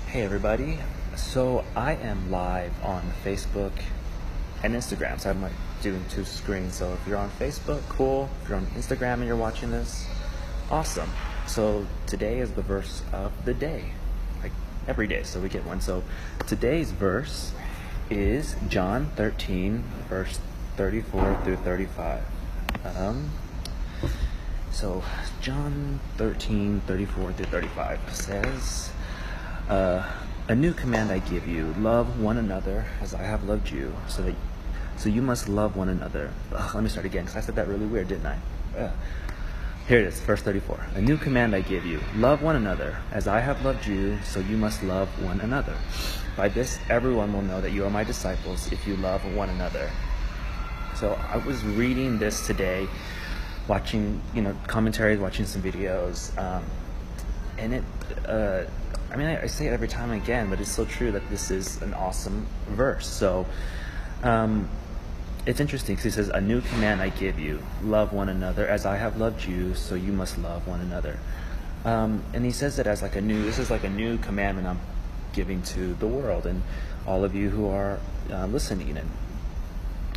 Hey everybody. So I am live on Facebook and Instagram. So I'm like doing two screens. So if you're on Facebook, cool. If you're on Instagram and you're watching this, awesome. So today is the verse of the day. Like every day, so we get one. So today's verse is John 13, verse 34 through 35. So John 13, 34 through 35 says, a new command I give you, love one another as I have loved you, so you must love one another. Let me start again, because I said that really weird, didn't I? Here it is, verse 34. A new command I give you, love one another as I have loved you, so you must love one another. By this everyone will know that you are my disciples if you love one another. So I was reading this today, watching commentaries, watching some videos, and it I say it every time again, but it's so true that this is an awesome verse. So it's interesting because he says, a new command I give you, love one another as I have loved you, so you must love one another. And he says it as this is like a new commandment I'm giving to the world and all of you who are listening. And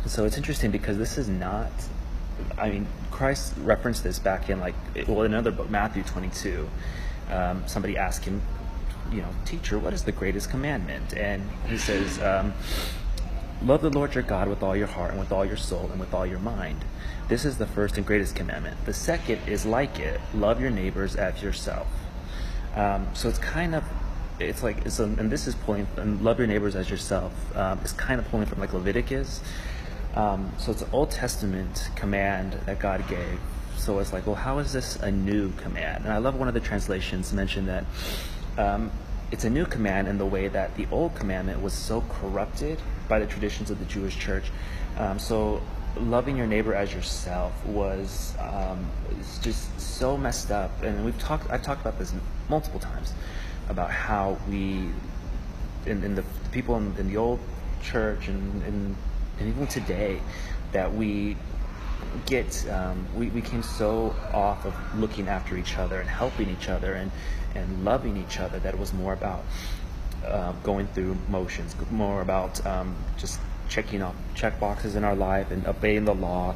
so it's interesting because this is not, Christ referenced this back in another book, Matthew 22. Somebody asked him, teacher, what is the greatest commandment? And he says, love the Lord your God with all your heart and with all your soul and with all your mind. This is the first and greatest commandment. The second is like it, love your neighbors as yourself. So and this is pulling, and love your neighbors as yourself, is kind of pulling from Leviticus. So it's an Old Testament command that God gave. So it's like, well, how is this a new command? And I love one of the translations mentioned that it's a new command in the way that the old commandment was so corrupted by the traditions of the Jewish church. So loving your neighbor as yourself was just so messed up. And I've talked about this multiple times about how in the people in the old church and even today, that we came so off of looking after each other and helping each other and loving each other that it was more about going through motions, more about just checking off check boxes in our life and obeying the law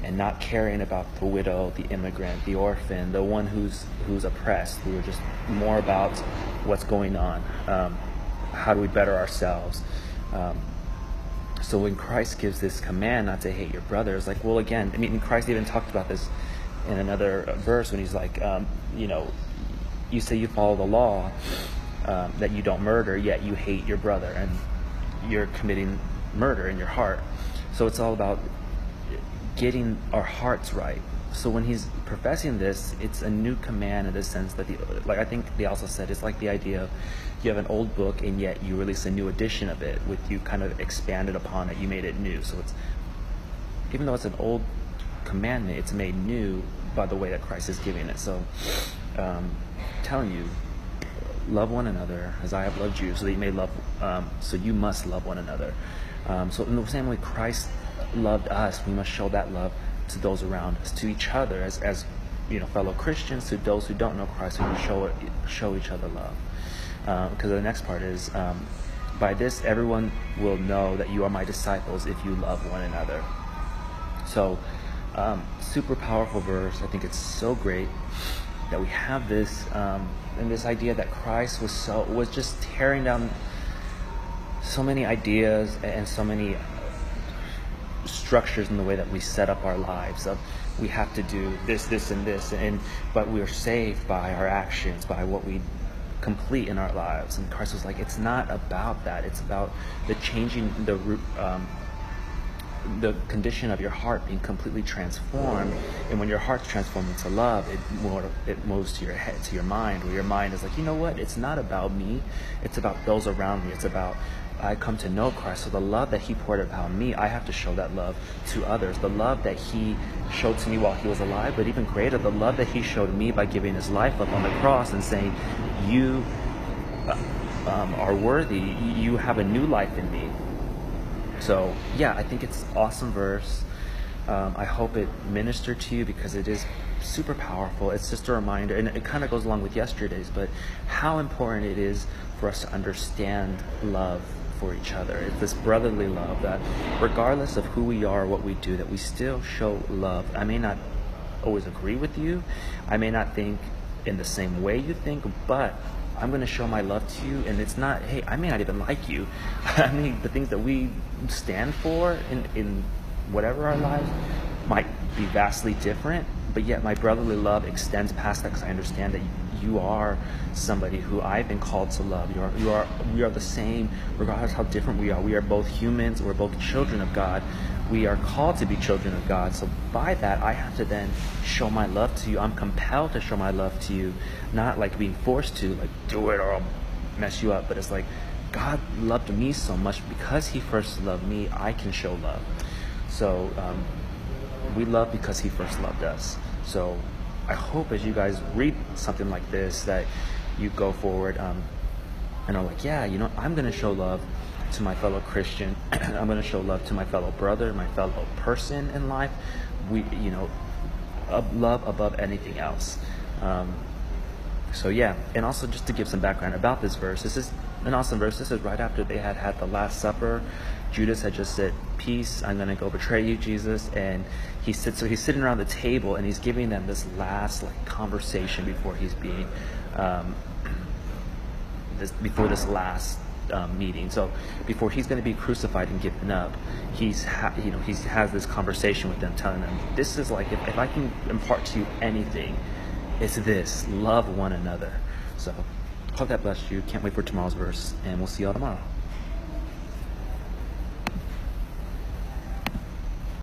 and not caring about the widow, the immigrant, the orphan, the one who's oppressed. We were just more about what's going on. How do we better ourselves? So when Christ gives this command not to hate your brother, it's like, well, again, Christ even talked about this in another verse when he's like, you say you follow the law, that you don't murder, yet you hate your brother, and you're committing murder in your heart. So it's all about getting our hearts right. So when he's professing this, it's a new command in the sense that I think they also said it's like the idea of you have an old book and yet you release a new edition of it with you kind of expanded upon it, you made it new. So it's, even though it's an old commandment, it's made new by the way that Christ is giving it. So telling you, love one another as I have loved you, so that you may love, so you must love one another. So in the same way Christ loved us, we must show that love to those around us, to each other as fellow Christians, to those who don't know Christ, we must show each other love. Because the next part is, by this everyone will know that you are my disciples if you love one another. So super powerful verse. I think it's so great that we have this and this idea that Christ was just tearing down so many ideas and so many structures in the way that we set up our lives of we have to do this and this, but we're saved by our actions, by what we complete in our lives. And Christ was like, it's not about that, it's about the changing the condition of your heart being completely transformed. And when your heart's transformed into love, it moves to your head, to your mind, where your mind is like, you know what, it's not about me, it's about those around me. It's about, I come to know Christ, so the love that he poured about me, I have to show that love to others. The love that he showed to me while he was alive, but even greater, the love that he showed me by giving his life up on the cross and saying, you are worthy, you have a new life in me. So yeah, I think it's an awesome verse. I hope it ministered to you, because it is super powerful. It's just a reminder, and it kind of goes along with yesterday's, but how important it is for us to understand love for each other. It's this brotherly love that regardless of who we are, what we do, that we still show love. I may not always agree with you. I may not think in the same way you think, but I'm going to show my love to you. And it's not, hey, I may not even like you. I mean, the things that we stand for in whatever our lives might be vastly different, but yet my brotherly love extends past that, because I understand that you are somebody who I've been called to love. We are the same, regardless how different we are. We are both humans. We're both children of God. We are called to be children of God. So by that, I have to then show my love to you. I'm compelled to show my love to you, not like being forced to, like, do it or I'll mess you up. But it's like, God loved me so much. Because he first loved me, I can show love. So we love because he first loved us. So I hope as you guys read something like this that you go forward and are like, yeah, I'm going to show love to my fellow Christian. I'm going to show love to my fellow brother, my fellow person in life. Love above anything else. So yeah, and also just to give some background about this verse, this is an awesome verse. This is right after they had the Last Supper. Judas had just said, peace, I'm going to go betray you, Jesus. And he's sitting around the table and he's giving them this last conversation before he's being, before this last meeting. So before he's going to be crucified and given up, he has this conversation with them, telling them, this is like, if I can impart to you anything, it's this: love one another. So hope that blessed you. Can't wait for tomorrow's verse, and we'll see y'all tomorrow.